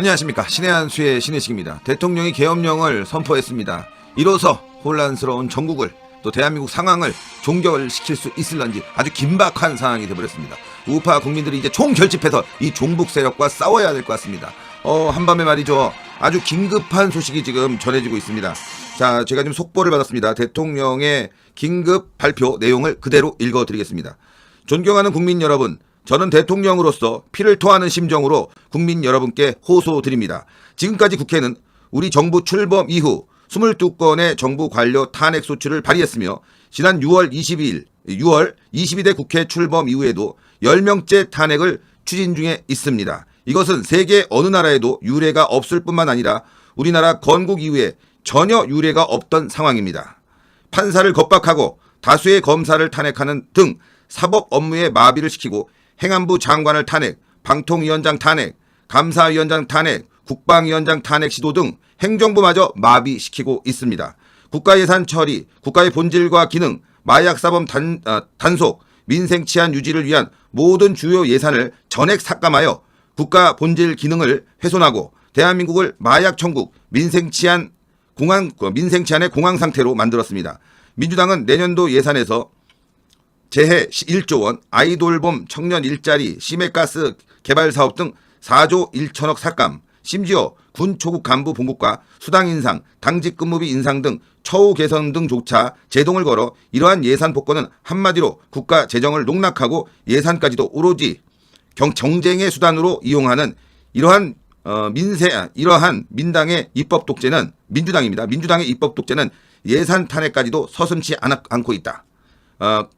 안녕하십니까. 신의 한수의 신의식입니다. 대통령이 계엄령을 선포했습니다. 이로써 혼란스러운 전국을 또 대한민국 상황을 종결시킬 수 있을런지 아주 긴박한 상황이 되어버렸습니다. 우파 국민들이 이제 총결집해서 이 종북 세력과 싸워야 될 것 같습니다. 한밤에 말이죠. 아주 긴급한 소식이 지금 전해지고 있습니다. 자, 제가 지금 속보를 받았습니다. 대통령의 긴급 발표 내용을 그대로 읽어드리겠습니다. 존경하는 국민 여러분, 저는 대통령으로서 피를 토하는 심정으로 국민 여러분께 호소드립니다. 지금까지 국회는 우리 정부 출범 이후 22건의 정부 관료 탄핵 소추를 발의했으며 지난 6월 22대 국회 출범 이후에도 10명째 탄핵을 추진 중에 있습니다. 이것은 세계 어느 나라에도 유례가 없을 뿐만 아니라 우리나라 건국 이후에 전혀 유례가 없던 상황입니다. 판사를 겁박하고 다수의 검사를 탄핵하는 등 사법 업무에 마비를 시키고 행안부 장관을 탄핵, 방통위원장 탄핵, 감사위원장 탄핵, 국방위원장 탄핵 시도 등 행정부마저 마비시키고 있습니다. 국가예산 처리, 국가의 본질과 기능, 마약사범 단속, 민생치안 유지를 위한 모든 주요 예산을 전액 삭감하여 국가 본질 기능을 훼손하고 대한민국을 마약 천국, 민생치안의 공황 상태로 만들었습니다. 민주당은 내년도 예산에서 재해 1조 원, 아이돌봄, 청년 일자리, 심해가스 개발 사업 등 4조 1천억 삭감, 심지어 군 초급 간부 봉급과 수당 인상, 당직 근무비 인상 등 처우 개선 등조차 제동을 걸어 이러한 예산 폭거는 한마디로 국가 재정을 농락하고 예산까지도 오로지 경쟁의 수단으로 이용하는 이러한 민당의 입법 독재는 민주당입니다. 민주당의 입법 독재는 예산 탄핵까지도 서슴지 않고 있다.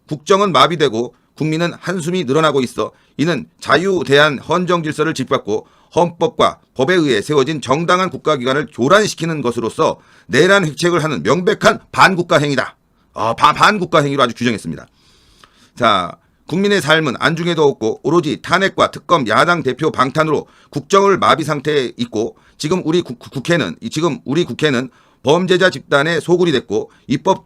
국정은 마비되고 국민은 한숨이 늘어나고 있어 이는 자유대한 헌정질서를 짓밟고 헌법과 법에 의해 세워진 정당한 국가기관을 교란시키는 것으로서 내란 획책을 하는 명백한 반국가 행위다. 반국가 행위로 아주 규정했습니다. 자, 국민의 삶은 안중에도 없고 오로지 탄핵과 특검 야당 대표 방탄으로 국정을 마비 상태에 있고 지금 우리 국회는 범죄자 집단의 소굴이 됐고 입법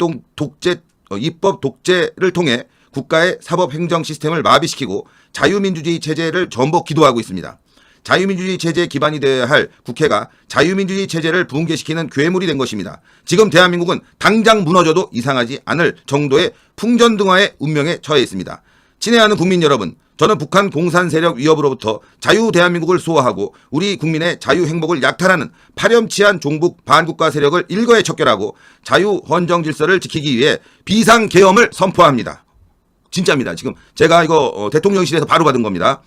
독재를 통해 국가의 사법행정 시스템을 마비시키고 자유민주주의 체제를 전복 기도하고 있습니다. 자유민주주의 체제에 기반이 되어야 할 국회가 자유민주주의 체제를 붕괴시키는 괴물이 된 것입니다. 지금 대한민국은 당장 무너져도 이상하지 않을 정도의 풍전등화의 운명에 처해 있습니다. 친애하는 국민 여러분, 저는 북한 공산 세력 위협으로부터 자유 대한민국을 수호하고 우리 국민의 자유 행복을 약탈하는 파렴치한 종북 반국가 세력을 일거에 척결하고 자유 헌정 질서를 지키기 위해 비상계엄을 선포합니다. 진짜입니다. 지금 제가 이거 대통령실에서 바로 받은 겁니다.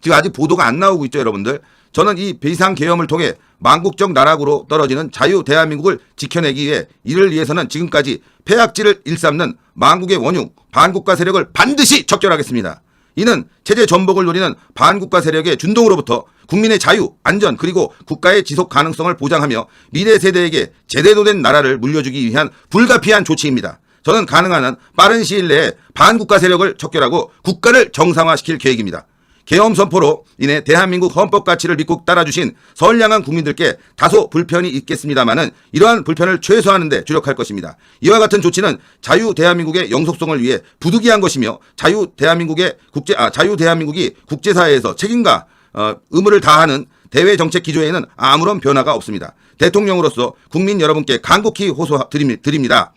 지금 아직 보도가 안 나오고 있죠, 여러분들. 저는 이 비상계엄을 통해 망국적 나락으로 떨어지는 자유 대한민국을 지켜내기 위해 이를 위해서는 지금까지 폐악질을 일삼는 망국의 원흉 반국가 세력을 반드시 척결하겠습니다. 이는 체제 전복을 노리는 반국가 세력의 준동으로부터 국민의 자유, 안전 그리고 국가의 지속 가능성을 보장하며 미래 세대에게 제대로 된 나라를 물려주기 위한 불가피한 조치입니다. 저는 가능한 한 빠른 시일 내에 반국가 세력을 척결하고 국가를 정상화시킬 계획입니다. 계엄 선포로 인해 대한민국 헌법 가치를 믿고 따라주신 선량한 국민들께 다소 불편이 있겠습니다마는 이러한 불편을 최소화하는 데 주력할 것입니다. 이와 같은 조치는 자유 대한민국의 영속성을 위해 부득이한 것이며 자유 대한민국이 국제사회에서 책임과 의무를 다하는 대외 정책 기조에는 아무런 변화가 없습니다. 대통령으로서 국민 여러분께 간곡히 호소드립니다.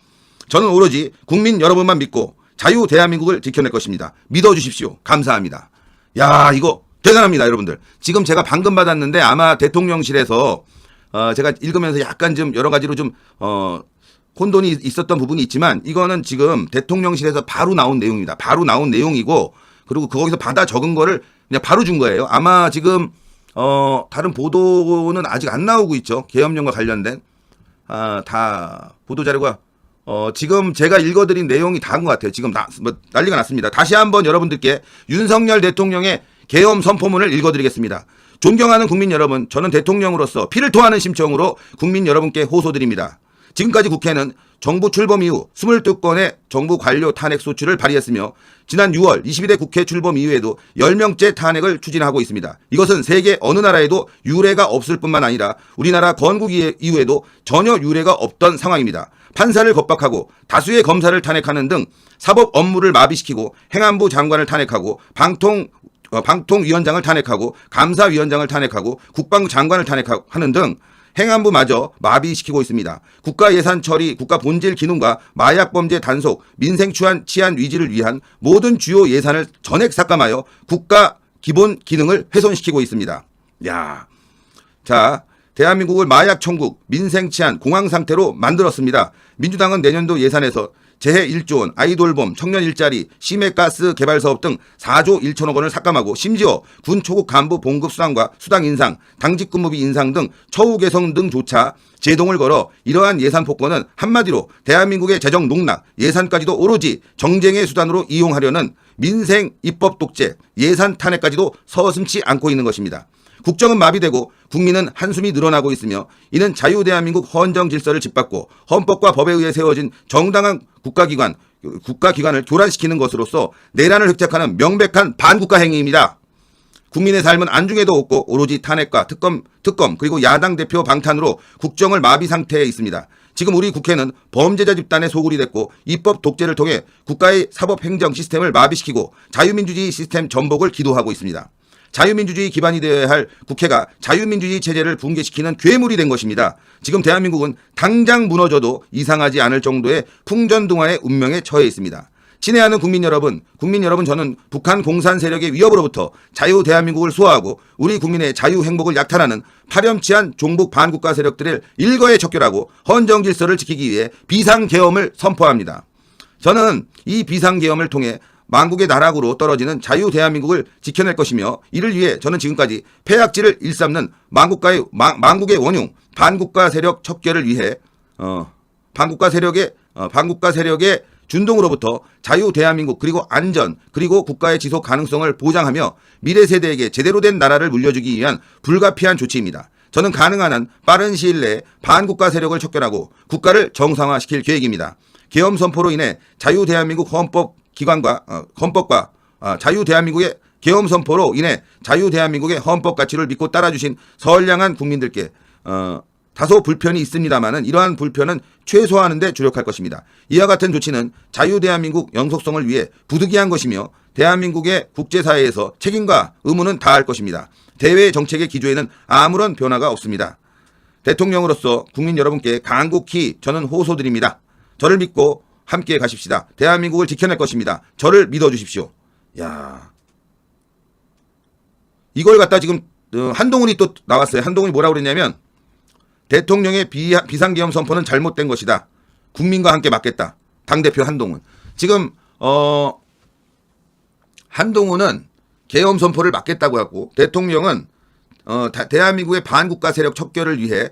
저는 오로지 국민 여러분만 믿고 자유 대한민국을 지켜낼 것입니다. 믿어주십시오. 감사합니다. 야, 이거 대단합니다, 여러분들. 지금 제가 방금 받았는데 아마 대통령실에서 제가 읽으면서 약간 좀 여러 가지로 좀 혼돈이 있었던 부분이 있지만 이거는 지금 대통령실에서 바로 나온 내용입니다. 바로 나온 내용이고 그리고 거기서 받아 적은 거를 그냥 바로 준 거예요. 아마 지금 다른 보도는 아직 안 나오고 있죠. 계엄령과 관련된 다 보도 자료가 지금 제가 읽어드린 내용이 다인 것 같아요. 지금 난리가 났습니다. 다시 한번 여러분들께 윤석열 대통령의 계엄 선포문을 읽어드리겠습니다. 존경하는 국민 여러분, 저는 대통령으로서 피를 토하는 심정으로 국민 여러분께 호소드립니다. 지금까지 국회는 정부 출범 이후 22건의 정부 관료 탄핵 소추를 발의했으며 지난 6월 22대 국회 출범 이후에도 10명째 탄핵을 추진하고 있습니다. 이것은 세계 어느 나라에도 유례가 없을 뿐만 아니라 우리나라 건국 이후에도 전혀 유례가 없던 상황입니다. 판사를 겁박하고 다수의 검사를 탄핵하는 등 사법 업무를 마비시키고 행안부 장관을 탄핵하고 방통위원장을 탄핵하고 감사위원장을 탄핵하고 국방부 장관을 탄핵하는 등 행안부마저 마비시키고 있습니다. 국가 예산 처리, 국가 본질 기능과 마약 범죄 단속, 민생 치안 위지를 위한 모든 주요 예산을 전액 삭감하여 국가 기본 기능을 훼손시키고 있습니다. 야, 자, 대한민국을 마약 천국, 민생 치안 공황 상태로 만들었습니다. 민주당은 내년도 예산에서 재해 1조 원, 아이돌봄, 청년 일자리, 심해가스 개발 사업 등 4조 1천억 원을 삭감하고 심지어 군 초급 간부 봉급 수당과 수당 인상, 당직 근무비 인상 등 처우 개선 등조차 제동을 걸어 이러한 예산 폭권은 한마디로 대한민국의 재정 농락, 예산까지도 오로지 정쟁의 수단으로 이용하려는 민생 입법 독재, 예산 탄핵까지도 서슴지 않고 있는 것입니다. 국정은 마비되고 국민은 한숨이 늘어나고 있으며 이는 자유대한민국 헌정 질서를 짓밟고 헌법과 법에 의해 세워진 정당한 국가기관을 교란시키는 것으로서 내란을 획책하는 명백한 반국가 행위입니다. 국민의 삶은 안중에도 없고 오로지 탄핵과 특검 그리고 야당 대표 방탄으로 국정을 마비 상태에 있습니다. 지금 우리 국회는 범죄자 집단의 소굴이 됐고 입법 독재를 통해 국가의 사법행정 시스템을 마비시키고 자유민주주의 시스템 전복을 기도하고 있습니다. 자유민주주의 기반이 되어야 할 국회가 자유민주주의 체제를 붕괴시키는 괴물이 된 것입니다. 지금 대한민국은 당장 무너져도 이상하지 않을 정도의 풍전등화의 운명에 처해 있습니다. 친애하는 국민 여러분 저는 북한 공산 세력의 위협으로부터 자유 대한민국을 수호하고 우리 국민의 자유 행복을 약탈하는 파렴치한 종북 반국가 세력들을 일거에 척결하고 헌정 질서를 지키기 위해 비상계엄을 선포합니다. 저는 이 비상계엄을 통해 망국의 나락으로 떨어지는 자유 대한민국을 지켜낼 것이며 이를 위해 저는 지금까지 폐악질을 일삼는 망국의 원흉 반국가 세력 척결을 위해 반국가 세력의 준동으로부터 자유 대한민국 그리고 안전 그리고 국가의 지속 가능성을 보장하며 미래 세대에게 제대로 된 나라를 물려주기 위한 불가피한 조치입니다. 저는 가능한 한 빠른 시일 내에 반국가 세력을 척결하고 국가를 정상화시킬 계획입니다. 계엄 선포로 인해 자유 대한민국 자유 대한민국의 계엄 선포로 인해 자유 대한민국의 헌법 가치를 믿고 따라주신 선량한 국민들께 다소 불편이 있습니다만은 이러한 불편은 최소화하는 데 주력할 것입니다. 이와 같은 조치는 자유 대한민국 영속성을 위해 부득이한 것이며 대한민국의 국제사회에서 책임과 의무는 다할 것입니다. 대외 정책의 기조에는 아무런 변화가 없습니다. 대통령으로서 국민 여러분께 간곡히 저는 호소드립니다. 저를 믿고 함께 가십시다. 대한민국을 지켜낼 것입니다. 저를 믿어주십시오. 야, 이걸 갖다 지금 한동훈이 또 나왔어요. 한동훈이 뭐라고 그랬냐면 대통령의 비상계엄 선포는 잘못된 것이다. 국민과 함께 맞겠다. 당대표 한동훈. 지금 한동훈은 계엄 선포를 막겠다고 하고 대통령은 대한민국의 반국가 세력 척결을 위해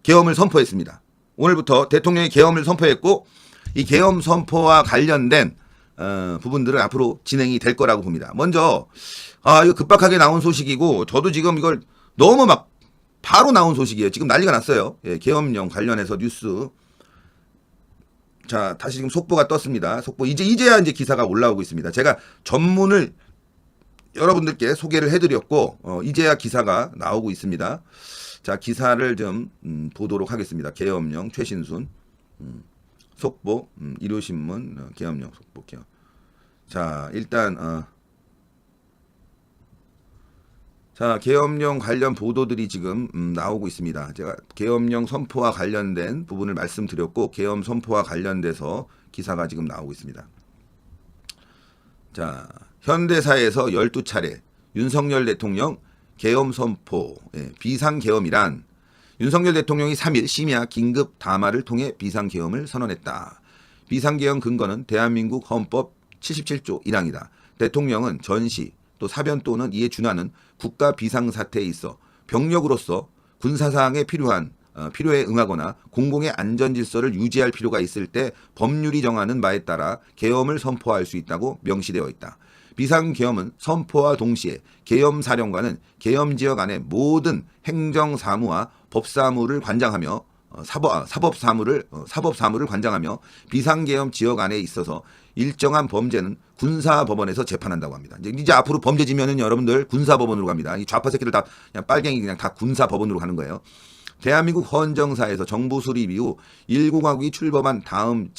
계엄을 선포했습니다. 오늘부터 대통령이 계엄을 선포했고 이 계엄 선포와 관련된 부분들은 앞으로 진행이 될 거라고 봅니다. 먼저 이거 급박하게 나온 소식이고 저도 지금 이걸 너무 막 바로 나온 소식이에요. 지금 난리가 났어요. 예, 계엄령 관련해서 뉴스. 자, 다시 지금 속보가 떴습니다. 속보 이제야 기사가 올라오고 있습니다. 제가 전문을 여러분들께 소개를 해드렸고 이제야 기사가 나오고 있습니다. 자, 기사를 좀 보도록 하겠습니다. 계엄령 최신순 속보 일요신문 계엄령 속보 계엄. 자, 일단 자, 계엄령 관련 보도들이 지금 나오고 있습니다. 제가 계엄령 선포와 관련된 부분을 말씀드렸고 계엄 선포와 관련돼서 기사가 지금 나오고 있습니다. 자, 현대사에서 12차례 윤석열 대통령 계엄 선포, 비상계엄이란 윤석열 대통령이 3일 심야 긴급 담화를 통해 비상계엄을 선언했다. 비상계엄 근거는 대한민국 헌법 77조 1항이다. 대통령은 전시 또 사변 또는 이에 준하는 국가 비상사태에 있어 병력으로서 군사사항에 필요에 응하거나 공공의 안전질서를 유지할 필요가 있을 때 법률이 정하는 바에 따라 계엄을 선포할 수 있다고 명시되어 있다. 비상계엄은 선포와 동시에 계엄사령관은 계엄지역 안의 모든 행정사무와 법사무를 관장하며 사법사무를 관장하며 비상계엄 지역 안에 있어서 일정한 범죄는 군사법원에서 재판한다고 합니다. 이제 앞으로 범죄지면은 여러분들 군사법원으로 갑니다. 이 좌파 새끼들 다 그냥 빨갱이 그냥 다 군사법원으로 가는 거예요. 대한민국 헌정사에서 정부 수립 이후 1공화국이 출범한 다음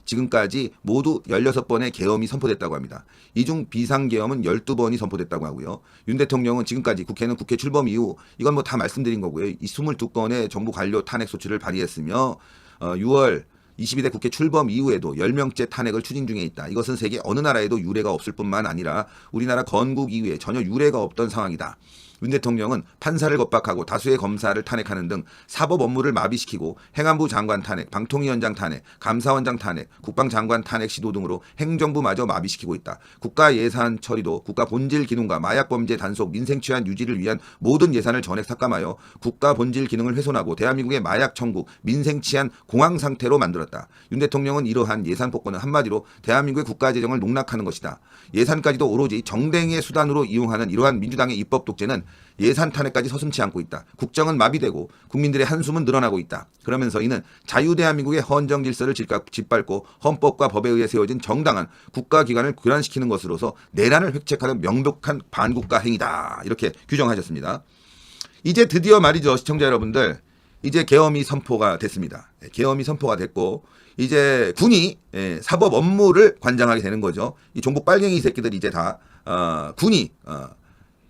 지금까지 모두 16번의 계엄이 선포됐다고 합니다. 이 중 비상계엄은 12번이 선포됐다고 하고요. 윤 대통령은 지금까지 국회는 국회 출범 이후 이건 뭐 다 말씀드린 거고요. 이 22건의 정부 관료 탄핵 소추를 발의했으며 6월 22대 국회 출범 이후에도 10명째 탄핵을 추진 중에 있다. 이것은 세계 어느 나라에도 유례가 없을 뿐만 아니라 우리나라 건국 이후에 전혀 유례가 없던 상황이다. 윤 대통령은 판사를 겁박하고 다수의 검사를 탄핵하는 등 사법 업무를 마비시키고 행안부 장관 탄핵, 방통위원장 탄핵, 감사원장 탄핵, 국방장관 탄핵 시도 등으로 행정부마저 마비시키고 있다. 국가 예산 처리도 국가 본질 기능과 마약 범죄 단속, 민생 취한 유지를 위한 모든 예산을 전액 삭감하여 국가 본질 기능을 훼손하고 대한민국의 마약 천국, 민생 치안 공황 상태로 만들었다. 윤 대통령은 이러한 예산 폭거는 한마디로 대한민국의 국가 재정을 농락하는 것이다. 예산까지도 오로지 정쟁의 수단으로 이용하는 이러한 민주당의 입법 독재는 예산 탄핵까지 서슴지 않고 있다. 국정은 마비되고 국민들의 한숨은 늘어나고 있다. 그러면서 이는 자유대한민국의 헌정 질서를 짓밟고 헌법과 법에 의해 세워진 정당한 국가기관을 교란시키는 것으로서 내란을 획책하는 명백한 반국가 행위다. 이렇게 규정하셨습니다. 이제 드디어 말이죠. 시청자 여러분들. 이제 계엄이 선포가 됐습니다. 계엄이 선포가 됐고 이제 군이 사법 업무를 관장하게 되는 거죠. 이 종북 빨갱이 새끼들이 이제 다 군이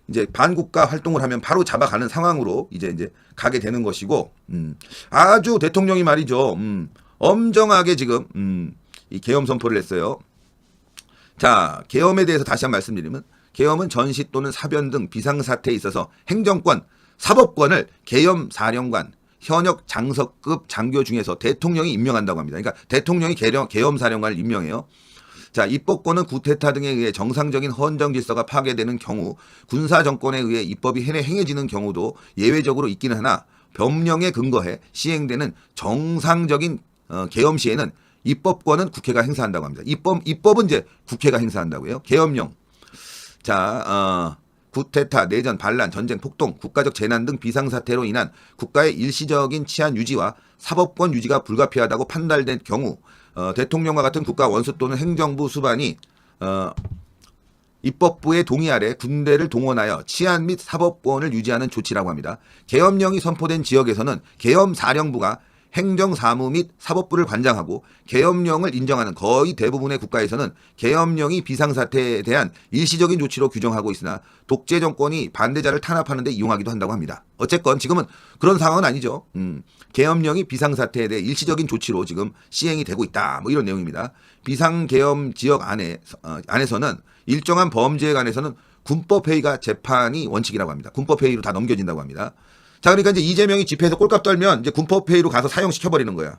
이제 반국가 활동을 하면 바로 잡아가는 상황으로 이제 가게 되는 것이고 아주 대통령이 말이죠. 엄정하게 지금 이 계엄 선포를 했어요. 자, 계엄에 대해서 다시 한번 말씀드리면 계엄은 전시 또는 사변 등 비상사태에 있어서 행정권, 사법권을 계엄사령관, 현역 장서급 장교 중에서 대통령이 임명한다고 합니다. 그러니까 대통령이 계엄사령관을 임명해요. 자, 입법권은 구테타 등에 의해 정상적인 헌정 질서가 파괴되는 경우 군사 정권에 의해 입법이 행해지는 경우도 예외적으로 있기는 하나 법령에 근거해 시행되는 정상적인 계엄 시에는 입법권은 국회가 행사한다고 합니다. 입법은 이제 국회가 행사한다고요. 계엄령. 자, 구테타, 내전, 반란, 전쟁, 폭동, 국가적 재난 등 비상사태로 인한 국가의 일시적인 치안 유지와 사법권 유지가 불가피하다고 판단된 경우 대통령과 같은 국가 원수 또는 행정부 수반이 입법부의 동의 아래 군대를 동원하여 치안 및 사법권을 유지하는 조치라고 합니다. 계엄령이 선포된 지역에서는 계엄사령부가 행정사무 및 사법부를 관장하고 계엄령을 인정하는 거의 대부분의 국가에서는 계엄령이 비상사태에 대한 일시적인 조치로 규정하고 있으나 독재 정권이 반대자를 탄압하는 데 이용하기도 한다고 합니다. 어쨌건 지금은 그런 상황은 아니죠. 계엄령이 비상사태에 대해 일시적인 조치로 지금 시행이 되고 있다. 뭐 이런 내용입니다. 비상계엄 지역 안에서는 일정한 범죄에 관해서는 군법회의가 재판이 원칙이라고 합니다. 군법회의로 다 넘겨진다고 합니다. 자, 그러니까 이제 이재명이 집회에서 꼴값 떨면 이제 군법회의로 가서 사형시켜버리는 거야.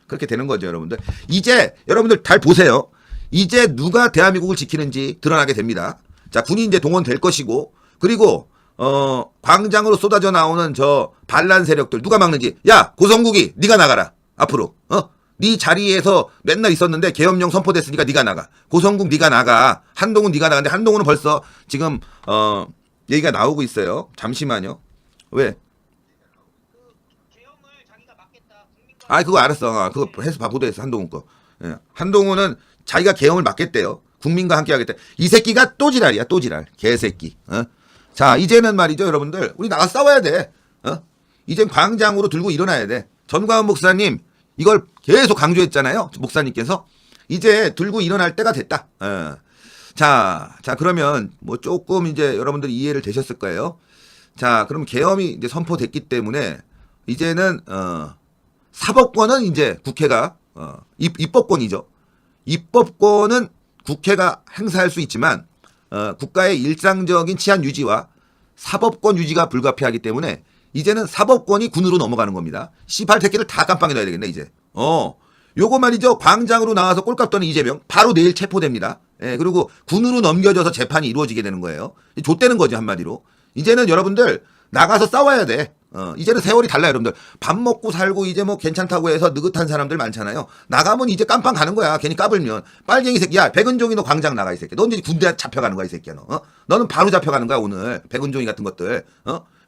그렇게 되는 거죠, 여러분들. 이제 여러분들 잘 보세요. 이제 누가 대한민국을 지키는지 드러나게 됩니다. 자, 군이 이제 동원될 것이고, 그리고 광장으로 쏟아져 나오는 저 반란 세력들 누가 막는지. 야, 고성국이 네가 나가라. 앞으로. 네 자리에서 맨날 있었는데 계엄령 선포됐으니까 네가 나가. 고성국 네가 나가. 한동훈 네가 나가는데 한동훈은 벌써 지금 얘기가 나오고 있어요. 잠시만요. 왜? 아, 그거 알았어. 그거 해서 보도했어, 한동훈 거. 예. 한동훈은 자기가 계엄을 막겠대요. 국민과 함께 하겠대. 이 새끼가 또 지랄이야, 또 지랄. 개새끼. 자, 이제는 말이죠, 여러분들. 우리 나가 싸워야 돼. 이젠 광장으로 들고 일어나야 돼. 전광훈 목사님, 이걸 계속 강조했잖아요. 목사님께서. 이제 들고 일어날 때가 됐다. 자, 그러면 뭐 조금 이제 여러분들이 이해를 되셨을 거예요. 자, 그럼 계엄이 이제 선포됐기 때문에 이제는, 사법권은 이제 국회가 입법권이죠. 입법권은 국회가 행사할 수 있지만 국가의 일상적인 치안 유지와 사법권 유지가 불가피하기 때문에 이제는 사법권이 군으로 넘어가는 겁니다. 씨발 새끼를 다 깜빵에 넣어야 되겠네 이제. 요거 말이죠. 광장으로 나와서 꼴값 떠는 이재명 바로 내일 체포됩니다. 예, 그리고 군으로 넘겨져서 재판이 이루어지게 되는 거예요. 좆되는 거지 한마디로. 이제는 여러분들 나가서 싸워야 돼. 이제는 세월이 달라요, 여러분들. 밥 먹고 살고 이제 뭐 괜찮다고 해서 느긋한 사람들 많잖아요. 나가면 이제 깜빵 가는 거야. 괜히 까불면. 빨갱이 새끼. 야, 백은종이 너 광장 나가, 이 새끼. 너 이제 군대 잡혀가는 거야, 이 새끼야, 너. 너는 바로 잡혀가는 거야, 오늘. 백은종이 같은 것들.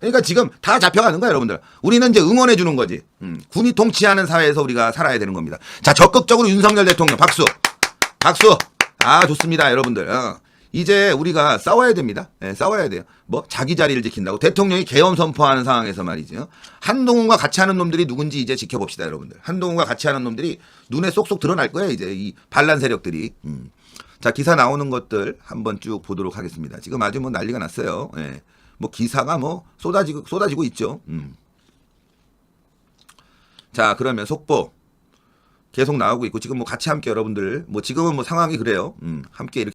그러니까 지금 다 잡혀가는 거야, 여러분들. 우리는 이제 응원해 주는 거지. 군이 통치하는 사회에서 우리가 살아야 되는 겁니다. 자, 적극적으로 윤석열 대통령 박수. 박수. 아, 좋습니다, 여러분들. 이제 우리가 싸워야 됩니다. 예, 싸워야 돼요. 뭐 자기 자리를 지킨다고 대통령이 계엄 선포하는 상황에서 말이죠. 한동훈과 같이 하는 놈들이 누군지 이제 지켜봅시다, 여러분들. 한동훈과 같이 하는 놈들이 눈에 쏙쏙 드러날 거예요, 이제 이 반란 세력들이. 자, 기사 나오는 것들 한번 쭉 보도록 하겠습니다. 지금 아주 뭐 난리가 났어요. 예. 뭐 기사가 뭐 쏟아지고 있죠. 자, 그러면 속보 계속 나오고 있고 지금 뭐 같이 함께 여러분들 뭐 지금은 뭐 상황이 그래요. 함께 이렇게